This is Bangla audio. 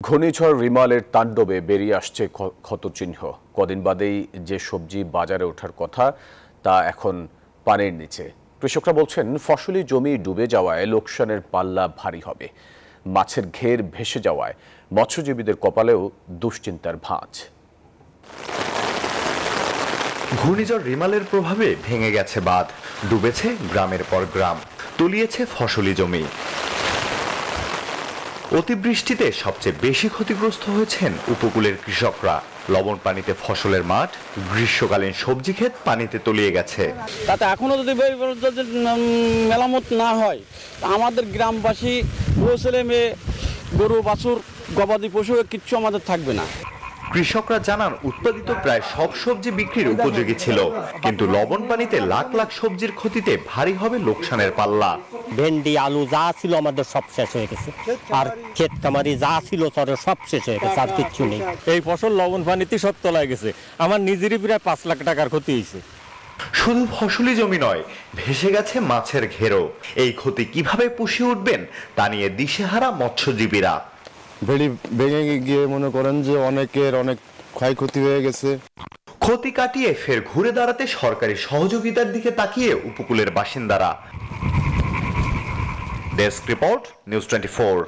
ঘূর্ণিঝড় রিমালের তাণ্ডবে বেরিয়ে আসছে ক্ষতচিহ্ন। কদিন বাদেই যে সবজি বাজারে ওঠার কথা তা এখন পানির নিচে। কৃষকরা বলছেন ফসলি জমি ডুবে যাওয়ায় লোকসানের পাল্লা ভারী হবে। মাছের ঘের ভেসে যাওয়ায় মৎস্যজীবীদের কপালেও দুশ্চিন্তার ভাঁজ। ঘূর্ণিঝড় রিমালের প্রভাবে ভেঙে গেছে বাঁধ, ডুবেছে গ্রামের পর গ্রাম, তলিয়েছে ফসলি জমি। অতিবৃষ্টিতে সবচেয়ে বেশি ক্ষতিগ্রস্ত হয়েছেন উপকূলের কৃষকরা। লবণ পানিতে ফসলের মাঠ, গ্রীষ্মকালীন সবজি ক্ষেত পানিতে তলিয়ে গেছে। তাতে এখনো যদি মেরামত না হয়, আমাদের গ্রামবাসী ছেলে মেয়ে, গরু বাছুর গবাদি পশু কিচ্ছু আমাদের থাকবে না। কৃষকরা জানান উৎপাদিত প্রায় সব সবজি বিক্রির উপযোগী ছিল, কিন্তু লবণ পানিতে লাখ লাখ সবজির ক্ষতিতে ভারী হবে লোকসানের পাল্লা। ভেন্ডি আলু যা ছিল আমাদের সব শেষ হয়ে গেছে, আর ক্ষেত কামারি যা ছিল সব শেষ হয়ে গেছে, আর কিচ্ছু নেই। এই ফসল লবণ পানিতে সব তলায় গেছে। আমার নিজেরই প্রায় 5 লাখ টাকার ক্ষতি হয়েছে। শুধু ফসলি জমি নয়, ভেসে গেছে মাছের ঘেরও। এই ক্ষতি কিভাবে পুষিয়ে উঠবেন তা নিয়ে দিশেহারা মৎস্যজীবীরা। ভেড়ি ভেঙে গিয়ে মনে করেন যে অনেকের অনেক ক্ষয়ক্ষতি হয়ে গেছে। ক্ষতি কাটিয়ে ফের ঘুরে দাঁড়াতে সরকারি সহযোগিতার দিকে তাকিয়ে উপকূলের বাসিন্দারা। Desk report, news 24।